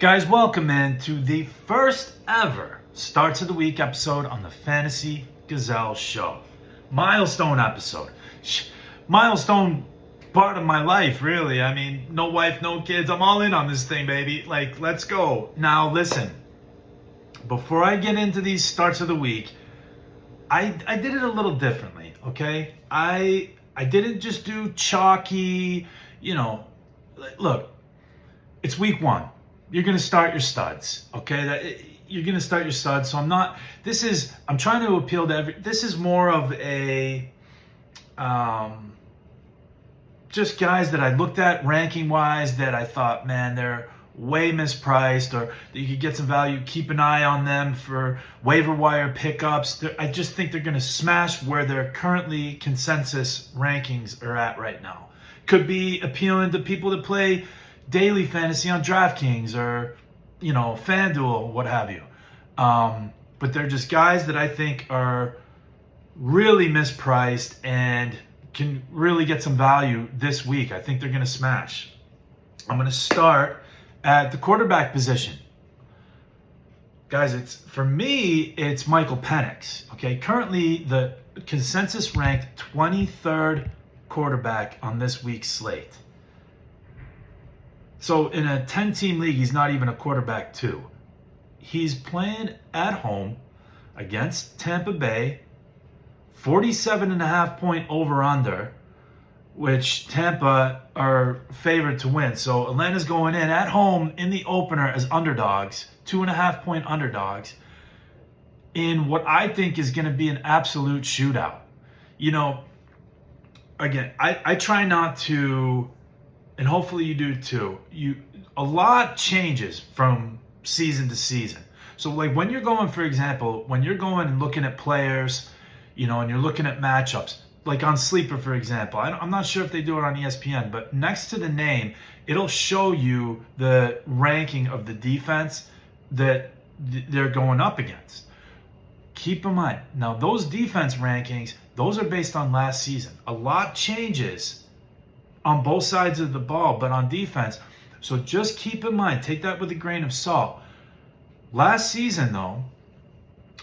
Guys, welcome in to the first ever Starts of the Week episode on the Fantasy Gazelle Show. Milestone episode. Milestone part of my life, really. I mean, no wife, no kids. I'm all in on this thing, baby. Like, let's go. Now, listen. Before I get into these Starts of the Week, I did it a little differently, okay? I didn't just do chalky, look, it's week one. You're going to start your studs, okay? You're going to start your studs. So I'm trying to appeal to this is more of a, just guys that I looked at ranking wise that I thought, man, they're way mispriced, or that you could get some value. Keep an eye on them for waiver wire pickups. I just think they're going to smash where their currently consensus rankings are at right now. Could be appealing to people that play daily fantasy on DraftKings or, FanDuel, what have you. But they're just guys that I think are really mispriced and can really get some value this week. I think they're going to smash. I'm going to start at the quarterback position. Guys, for me, it's Michael Penix. Okay, currently the consensus ranked 23rd quarterback on this week's slate. So in a 10-team league, he's not even a quarterback two. He's playing at home against Tampa Bay, 47.5-point over-under, which Tampa are favored to win. So Atlanta's going in at home in the opener as underdogs, 2.5-point underdogs, in what I think is going to be an absolute shootout. Again, I try not to, and hopefully you do too. A lot changes from season to season. So like when you're going, for example, when you're going and looking at players, and you're looking at matchups, like on Sleeper, for example, I'm not sure if they do it on ESPN, but next to the name, it'll show you the ranking of the defense that they're going up against. Keep in mind, now those defense rankings, those are based on last season. A lot changes on both sides of the ball, but on defense. So just keep in mind, take that with a grain of salt. Last season, though,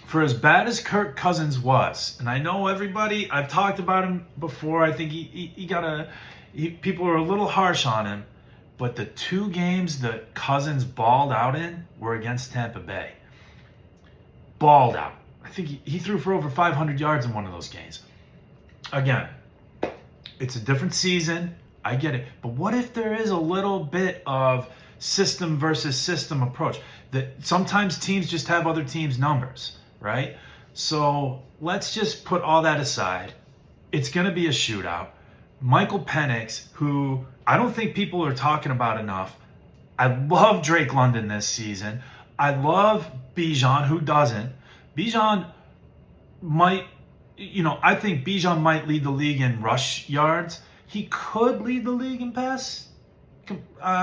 for as bad as Kirk Cousins was, and I know everybody, I've talked about him before, I think people are a little harsh on him, but the two games that Cousins balled out in were against Tampa Bay. Balled out. I think he threw for over 500 yards in one of those games. Again, it's a different season. I get it. But what if there is a little bit of system versus system approach? That sometimes teams just have other teams' numbers, right? So let's just put all that aside. It's going to be a shootout. Michael Penix, who I don't think people are talking about enough. I love Drake London this season. I love Bijan. Who doesn't? Bijan might, I think Bijan might lead the league in rush yards. He could lead the league in pass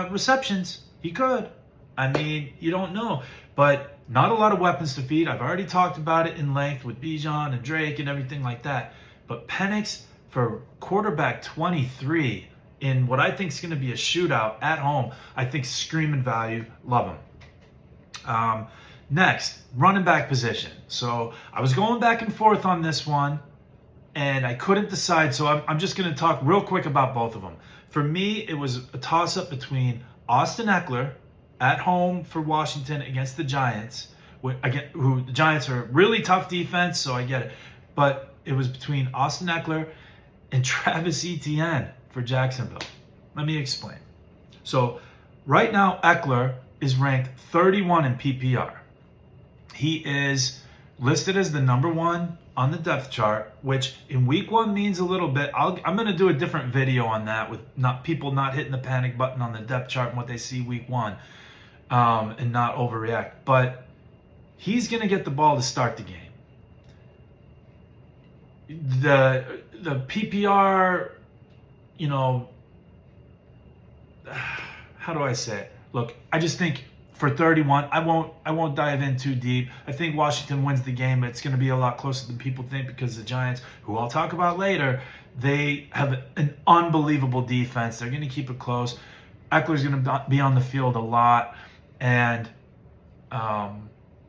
receptions. He could. I mean, you don't know. But not a lot of weapons to feed. I've already talked about it in length with Bijan and Drake and everything like that. But Penix for quarterback 23 in what I think is going to be a shootout at home, I think screaming value. Love him. Next, running back position. So I was going back and forth on this one, and I couldn't decide. So I'm just going to talk real quick about both of them. For me, it was a toss-up between Austin Ekeler at home for Washington against the Giants, who the Giants are a really tough defense, so I get it. But it was between Austin Ekeler and Travis Etienne for Jacksonville. Let me explain. So right now, Ekeler is ranked 31 in PPR. He is listed as the number one on the depth chart, which in week one means a little bit. I'm going to do a different video on that with people not hitting the panic button on the depth chart and what they see week one, and not overreact. But he's going to get the ball to start the game. The PPR, how do I say it? Look, I just think for 31, I won't dive in too deep. I think Washington wins the game, but it's going to be a lot closer than people think because the Giants, who I'll talk about later, they have an unbelievable defense. They're going to keep it close. Eckler's going to be on the field a lot. And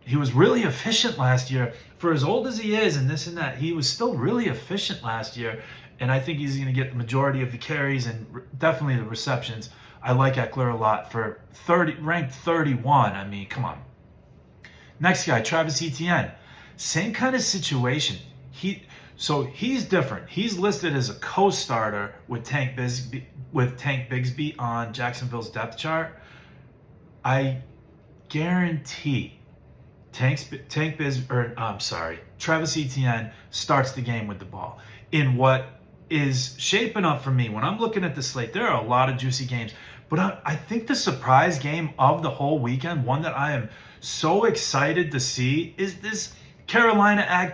he was really efficient last year. For as old as he is and this and that, he was still really efficient last year. And I think he's going to get the majority of the carries and definitely the receptions. I like Eckler a lot for ranked 31. I mean, come on. Next guy, Travis Etienne. Same kind of situation. He's different. He's listed as a co-starter with Tank Bigsby on Jacksonville's depth chart. I guarantee Travis Etienne starts the game with the ball in what is shaping up for me. When I'm looking at the slate, there are a lot of juicy games, but I think the surprise game of the whole weekend, one that I am so excited to see, is this Carolina at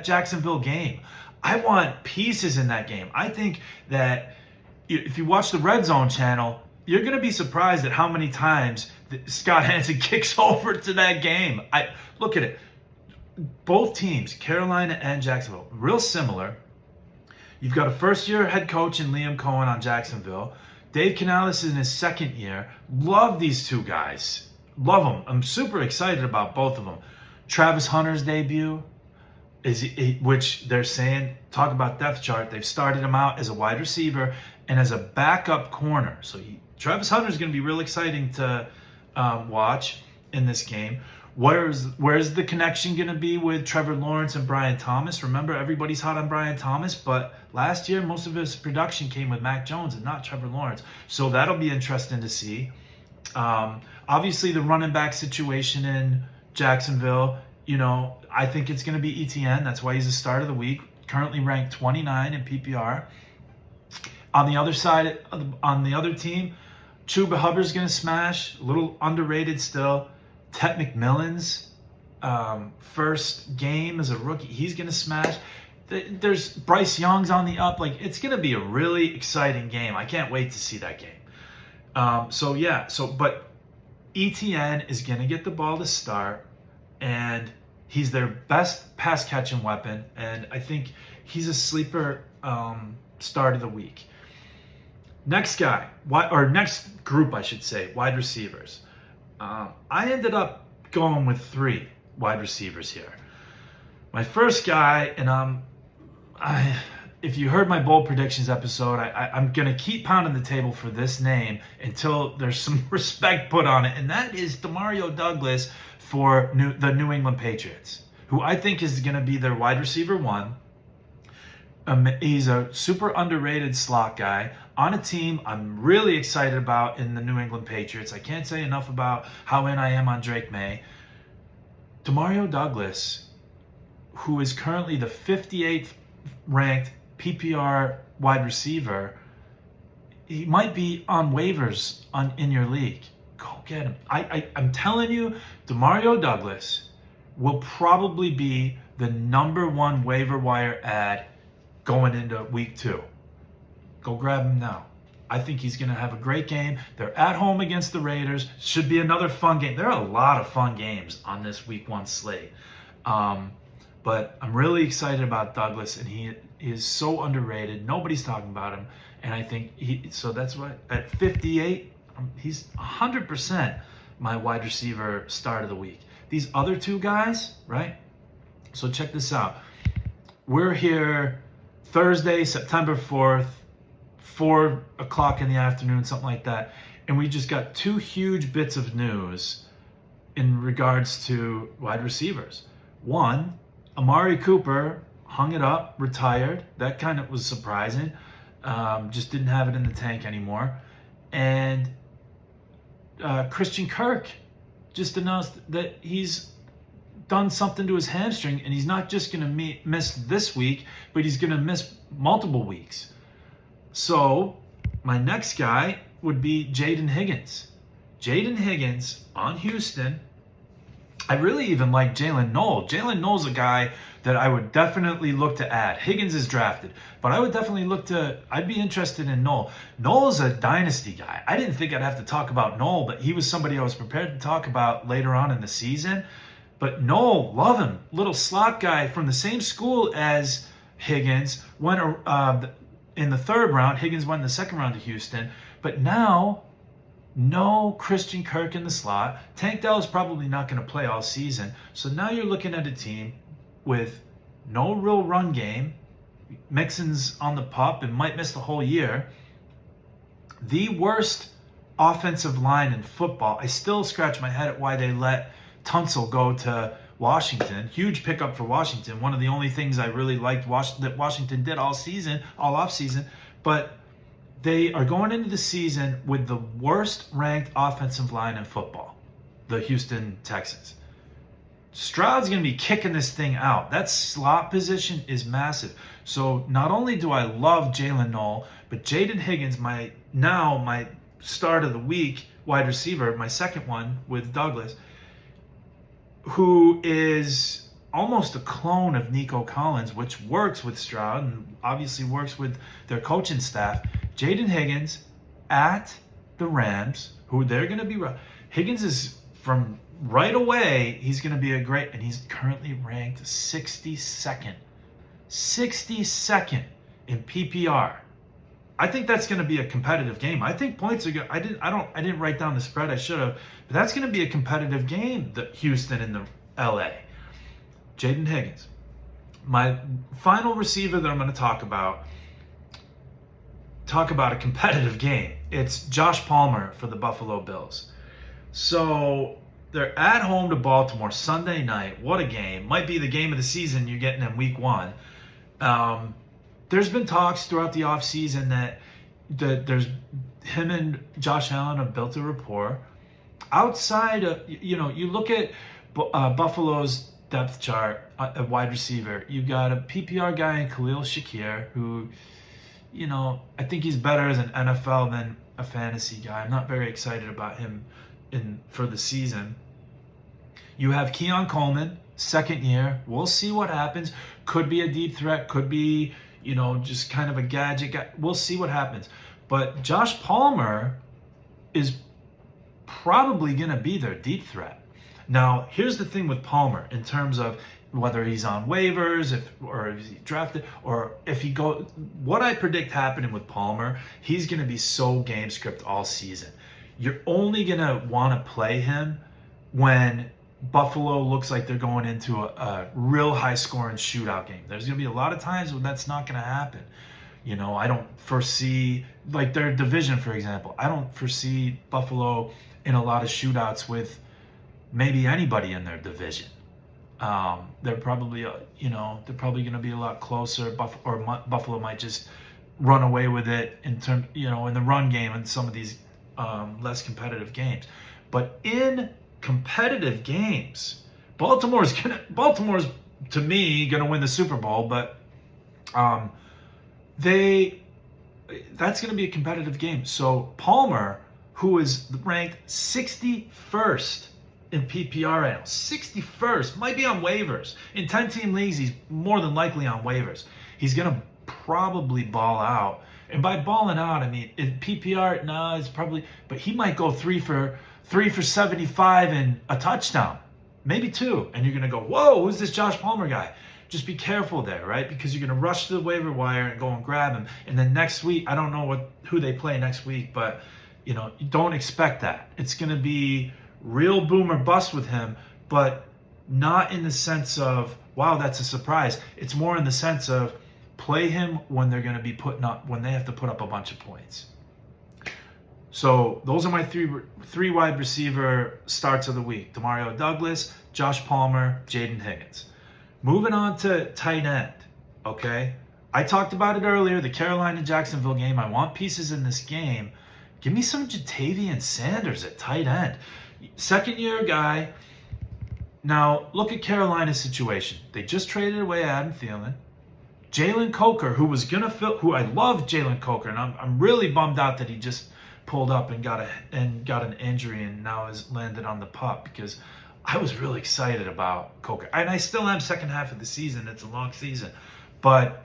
Jacksonville game. I want pieces in that game. I think that if you watch the Red Zone channel, you're going to be surprised at how many times Scott Hanson kicks over to that game. Look at it. Both teams, Carolina and Jacksonville, real similar. You've got a first-year head coach in Liam Cohen on Jacksonville. Dave Canales is in his second year. Love these two guys. Love them. I'm super excited about both of them. Travis Hunter's debut, which they're saying, talk about depth chart, they've started him out as a wide receiver and as a backup corner. So Travis Hunter is going to be real exciting to watch in this game. Where's the connection going to be with Trevor Lawrence and Brian Thomas? Remember, everybody's hot on Brian Thomas, but last year most of his production came with Mac Jones and not Trevor Lawrence. So that'll be interesting to see. Obviously, the running back situation in Jacksonville, I think it's going to be Etienne. That's why he's the start of the week. Currently ranked 29 in PPR. On the other side, on the other team, Chuba Hubbard's going to smash. A little underrated still. Tet McMillan's first game as a rookie, he's going to smash. There's Bryce Young's on the up. It's going to be a really exciting game. I can't wait to see that game. But Etienne is going to get the ball to start, and he's their best pass catching weapon, and I think he's a sleeper start of the week. Next group, I should say, wide receivers. I ended up going with 3 wide receivers here. My first guy, and if you heard my bold predictions episode, I'm going to keep pounding the table for this name until there's some respect put on it, and that is Demario Douglas for the New England Patriots, who I think is going to be their wide receiver 1. He's a super underrated slot guy on a team I'm really excited about in the New England Patriots. I can't say enough about how in I am on Drake May. Demario Douglas, who is currently the 58th ranked PPR wide receiver, he might be on waivers in your league. Go get him. I'm telling you, Demario Douglas will probably be the number 1 waiver wire ad going into week 2. Go grab him now. I think he's going to have a great game. They're at home against the Raiders. Should be another fun game. There are a lot of fun games on this week 1 slate. But I'm really excited about Douglas, and he is so underrated. Nobody's talking about him. And I think so that's why at 58, he's 100% my wide receiver start of the week. These other 2 guys, right? So check this out. We're here Thursday, September 4th, 4 o'clock in the afternoon, something like that. And we just got 2 huge bits of news in regards to wide receivers. One, Amari Cooper hung it up, retired. That kind of was surprising. Just didn't have it in the tank anymore. And Christian Kirk just announced that he's done something to his hamstring, and he's not just going to miss this week, but he's going to miss multiple weeks. So my next guy would be Jaden Higgins. Jaden Higgins on Houston. I really even like Jalen Noel. Jalen Noel's a guy that I would definitely look to add. Higgins is drafted, but I would definitely I'd be interested in Noel. Noel's a dynasty guy. I didn't think I'd have to talk about Noel, but he was somebody I was prepared to talk about later on in the season. But Noel, love him. Little slot guy from the same school as Higgins. Went in the 3rd round. Higgins went in the 2nd round to Houston. But now No Christian Kirk in the slot. Tank Dell is probably not going to play all season. So now you're looking at a team with no real run game. Mixon's on the pup and might miss the whole year. The worst offensive line in football. I still scratch my head at why they let Tunsil go to Washington. Huge pickup for Washington. One of the only things I really liked that Washington did all off season. But they are going into the season with the worst ranked offensive line in football, the Houston Texans. Stroud's going to be kicking this thing out. That slot position is massive. So not only do I love Jalen Noel, but Jaden Higgins, my start of the week wide receiver, my second one with Douglas, who is almost a clone of Nico Collins, which works with Stroud and obviously works with their coaching staff. Jaden Higgins at the Rams, who they're going to be. Higgins is from right away, he's going to be and he's currently ranked 62nd. 62nd in PPR. I think that's going to be a competitive game. I think points are good. I didn't write down the spread. I should have. But that's going to be a competitive game, the Houston and the LA. Jaden Higgins. My final receiver that I'm going to talk about a competitive game. It's Josh Palmer for the Buffalo Bills. So they're at home to Baltimore Sunday night. What a game. Might be the game of the season you're getting in week 1. There's been talks throughout the offseason that there's him and Josh Allen have built a rapport. Outside of, you look at Buffalo's depth chart at wide receiver. You got a PPR guy in Khalil Shakir who, I think he's better as an NFL than a fantasy guy. I'm not very excited about him for the season. You have Keon Coleman, second year. We'll see what happens. Could be a deep threat. Could be, just kind of a gadget guy. We'll see what happens. But Josh Palmer is probably going to be their deep threat. Now, here's the thing with Palmer in terms of whether he's on waivers, if he's drafted, or if he go. What I predict happening with Palmer, he's going to be so game script all season. You're only going to want to play him when Buffalo looks like they're going into a real high-scoring shootout game. There's going to be a lot of times when that's not going to happen. I don't foresee, like their division, for example, I don't foresee Buffalo in a lot of shootouts with maybe anybody in their division. They're probably, going to be a lot closer. Buffalo might just run away with it in the run game in some of these less competitive games. But in competitive games, Baltimore's to me gonna win the Super Bowl, but that's gonna be a competitive game. So Palmer, who is ranked 61st in PPR, 61st, might be on waivers. In 10-team leagues, he's more than likely on waivers. He's gonna probably ball out. And by balling out, I mean in PPR, it's probably, but he might go 3 for 75 and a touchdown, maybe 2. And you're gonna go, whoa, who's this Josh Palmer guy? Just be careful there, right? Because you're gonna rush to the waiver wire and go and grab him. And then next week, I don't know who they play next week, but you don't expect that. It's gonna be real boom or bust with him, but not in the sense of, wow, that's a surprise. It's more in the sense of play him when they're going to be when they have to put up a bunch of points. So those are my three wide receiver starts of the week. Demario Douglas, Josh Palmer, Jaden Higgins. Moving on to tight end, okay? I talked about it earlier, the Carolina-Jacksonville game. I want pieces in this game. Give me some Jatavian Sanders at tight end. Second-year guy. Now, look at Carolina's situation. They just traded away Adam Thielen. Jalen Coker, who I love Jalen Coker, and I'm really bummed out that he just pulled up and got an injury and now has landed on the pup, because I was really excited about Coker. And I still am second half of the season. It's a long season. But,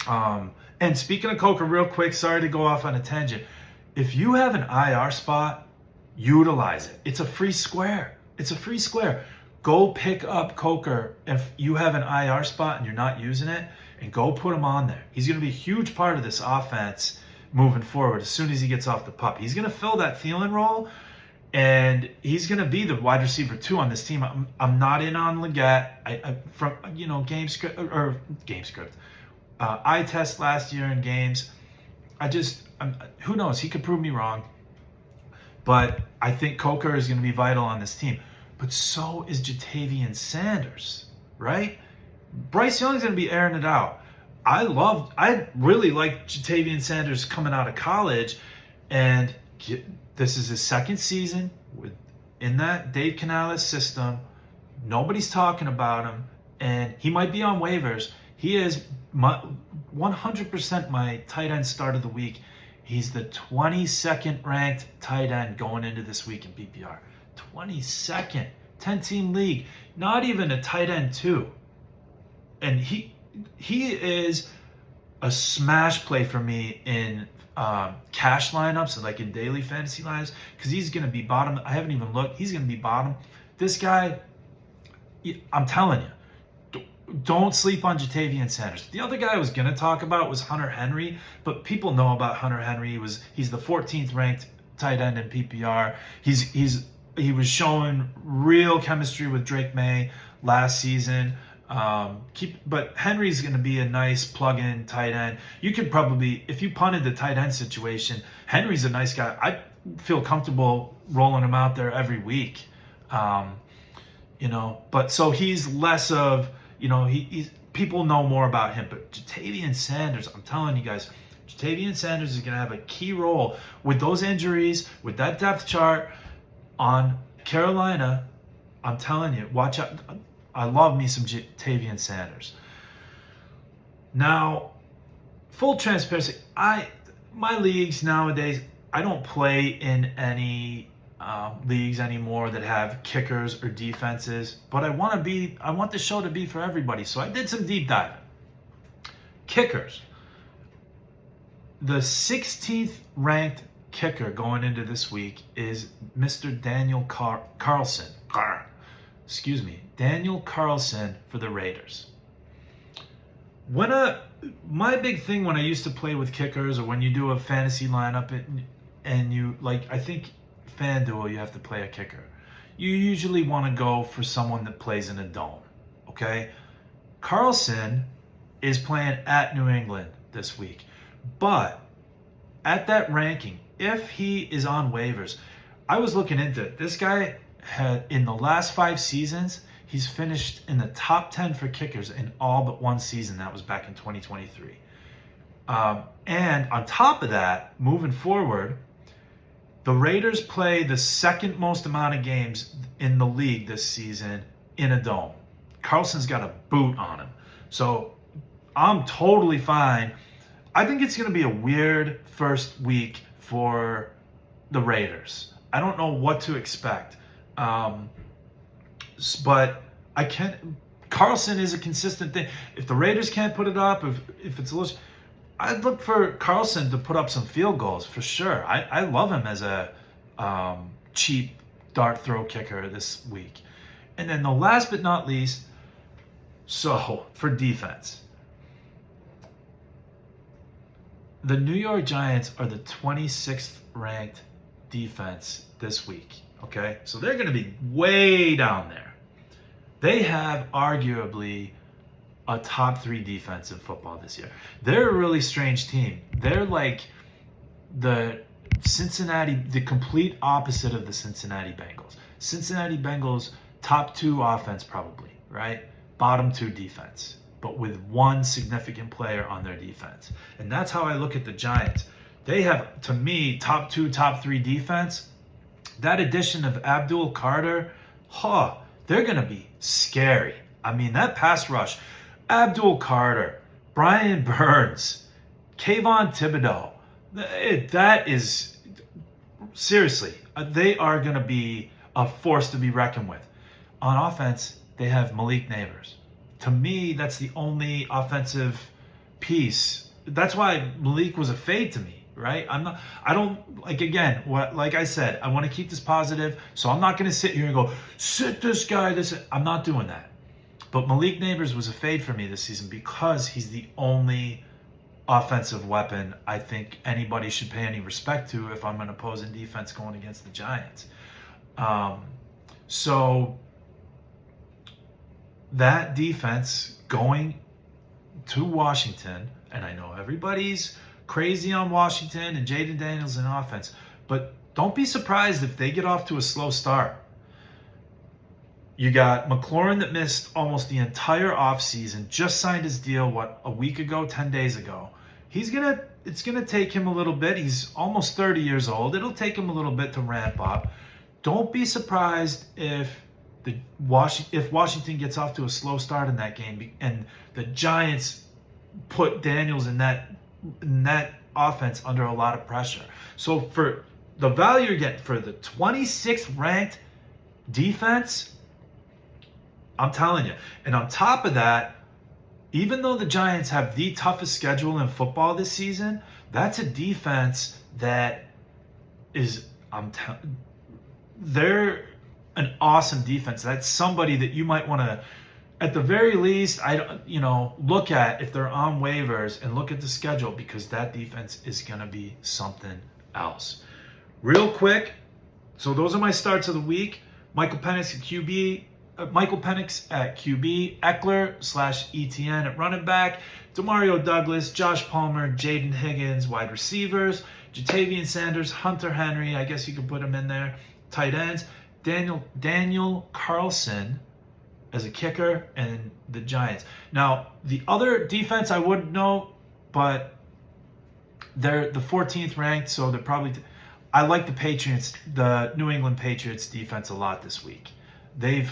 and speaking of Coker real quick, sorry to go off on a tangent. If you have an IR spot, utilize it. It's a free square. Go pick up Coker if you have an IR spot and you're not using it, and go put him on there. He's going to be a huge part of this offense moving forward as soon as he gets off the pup. He's going to fill that Thielen role, and he's going to be the wide receiver 2 on this team. I'm not in on Leggett. From game script, eye test last year in games. Who knows? He could prove me wrong. But I think Coker is going to be vital on this team. But so is Jatavian Sanders, right? Bryce Young's going to be airing it out. I really like Jatavian Sanders coming out of college, and this is his second season in that Dave Canales system. Nobody's talking about him, and he might be on waivers. He is 100% my tight end start of the week. He's the 22nd ranked tight end going into this week in PPR. 22nd, 10-team league, not even a tight end 2. And he is a smash play for me in cash lineups and like in daily fantasy lineups, because he's going to be bottom. I haven't even looked. He's going to be bottom. This guy, I'm telling you, don't sleep on Jatavian Sanders. The other guy I was going to talk about was Hunter Henry, but people know about Hunter Henry. He's the 14th ranked tight end in PPR. He was showing real chemistry with Drake May last season. But Henry's going to be a nice plug-in tight end. You could probably, if you punted the tight end situation, Henry's a nice guy. I feel comfortable rolling him out there every week. But so he's less of, he's people know more about him. But Jatavian Sanders, I'm telling you guys, Jatavian Sanders is going to have a key role with those injuries, with that depth chart on Carolina. I'm telling you, watch out. I love me some Jatavian Sanders. Now, full transparency, my leagues nowadays, I don't play in any leagues anymore that have kickers or defenses, but I want the show to be for everybody. So I did some deep diving. Kickers. The 16th ranked kicker going into this week is Mr. Daniel Carlson. Daniel Carlson for the Raiders. My big thing when I used to play with kickers, or when you do a fantasy lineup and you, I think FanDuel, you have to play a kicker. You usually want to go for someone that plays in a dome, okay? Carlson is playing at New England this week, but at that ranking, if he is on waivers, I was looking into it. This guy had, in the last 5 seasons, he's finished in the top 10 for kickers in all but one season. That was back in 2023. And on top of that, moving forward, the Raiders play the second most amount of games in the league this season in a dome. Carlson's got a boot on him. So I'm totally fine. I think it's going to be a weird first week for the Raiders. I don't know what to expect. But Carlson is a consistent thing. If the Raiders can't put it up, if it's a little, I'd look for Carlson to put up some field goals for sure. I love him as a cheap dart throw kicker this week. And then the last but not least, so for defense, the New York Giants are the 26th ranked defense this week. Okay, so they're going to be way down there. They have arguably a top 3 defense in football this year. They're a really strange team. They're like the complete opposite of the Cincinnati Bengals. Cincinnati Bengals, top 2 offense probably, right? Bottom 2 defense, but with one significant player on their defense. And that's how I look at the Giants. They have, to me, top 2, top 3 defense. That addition of Abdul Carter, they're going to be scary. I mean, that pass rush, Abdul Carter, Brian Burns, Kayvon Thibodeau, that is, seriously, they are going to be a force to be reckoned with. On offense, they have Malik Neighbors. To me, that's the only offensive piece. That's why Malik was a fade to me. Right? Like I said, I want to keep this positive. So I'm not going to sit here and go, sit this guy. I'm not doing that. But Malik Neighbors was a fade for me this season because he's the only offensive weapon I think anybody should pay any respect to if I'm an opposing defense going against the Giants. So that defense going to Washington, and I know everybody's crazy on Washington and Jaden Daniels in offense, but don't be surprised if they get off to a slow start. You got McLaurin that missed almost the entire offseason, just signed his deal, a week ago, 10 days ago. It's gonna take him a little bit. He's almost 30 years old. It'll take him a little bit to ramp up. Don't be surprised if Washington gets off to a slow start in that game and the Giants put Daniels in that offense under a lot of pressure. So for the value you're getting for the 26th ranked defense, I'm telling you. And on top of that, even though the Giants have the toughest schedule in football this season, that's a defense that is, they're an awesome defense. That's somebody that you might want to, at the very least, look at if they're on waivers and look at the schedule, because that defense is going to be something else. Real quick, so those are my starts of the week. Michael Penix at QB, Eckler/ETN at running back, Demario Douglas, Josh Palmer, Jaden Higgins, wide receivers, Jatavian Sanders, Hunter Henry, I guess you could put him in there, tight ends, Daniel Carlson as a kicker, and the Giants. Now, the other defense I wouldn't know, but they're the 14th ranked, so they're probably... I like the New England Patriots defense a lot this week. They've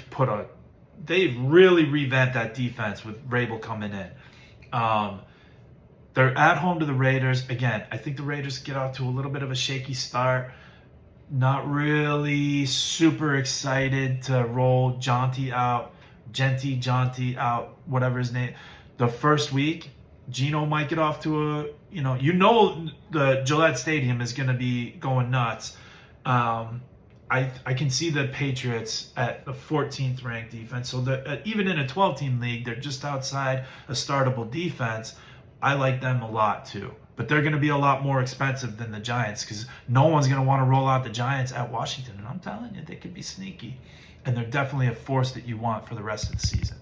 really revamped that defense with Vrabel coming in. They're at home to the Raiders. Again, I think the Raiders get off to a little bit of a shaky start. Not really super excited to roll Jonty out, whatever his name. The first week, Geno might get off to the Gillette Stadium is going to be going nuts. I can see the Patriots at the 14th ranked defense. So even in a 12-team league, they're just outside a startable defense. I like them a lot too. But they're going to be a lot more expensive than the Giants because no one's going to want to roll out the Giants at Washington. And I'm telling you, they could be sneaky. And they're definitely a force that you want for the rest of the season.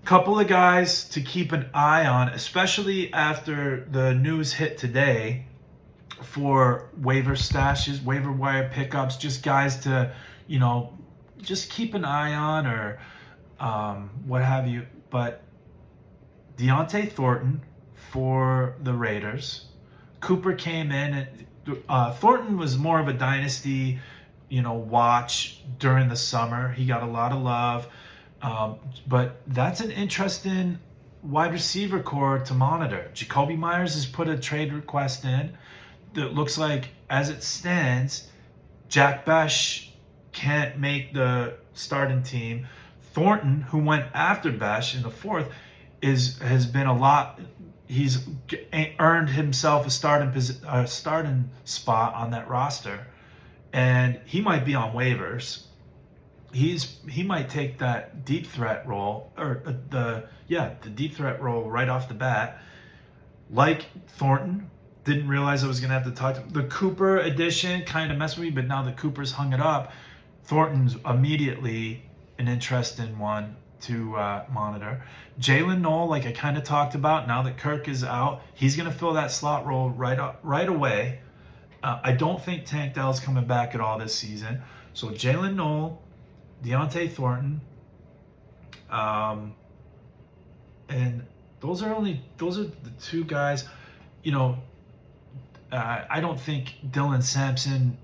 Couple of guys to keep an eye on, especially after the news hit today, for waiver stashes, waiver wire pickups, just guys to, just keep an eye on or what have you. But Deontay Thornton for the Raiders. Cooper came in. And Thornton was more of a dynasty, watch during the summer. He got a lot of love. But that's an interesting wide receiver core to monitor. Jacoby Myers has put a trade request in. That looks like, as it stands, Jack Besh can't make the starting team. Thornton, who went after Besh in the fourth, has been a lot. He's earned himself a starting spot on that roster, and he might be on waivers. He might take that deep threat role, or the deep threat role right off the bat, like Thornton. Didn't realize I was going to have to talk to him. The Cooper edition kind of messed with me, but now that Cooper's hung it up, Thornton's immediately an interesting one to monitor. Jalen Noel, like I kind of talked about, now that Kirk is out, he's going to fill that slot role right away. I don't think Tank Dell's coming back at all this season. So Jalen Noel, Deontay Thornton, and those are the two guys, I don't think Dylan Sampson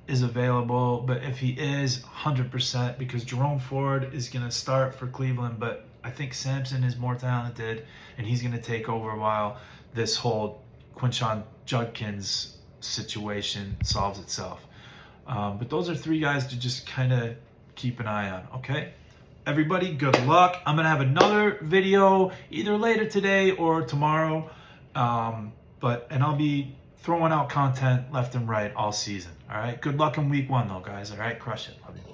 is available, but if he is, 100%, because Jerome Ford is going to start for Cleveland, but I think Sampson is more talented, and he's going to take over while this whole Quinshon Judkins situation solves itself. But those are three guys to just kind of keep an eye on, okay? Everybody, good luck. I'm going to have another video either later today or tomorrow, and I'll be throwing out content left and right all season. All right. Good luck in week 1, though, guys. All right. Crush it. Love you.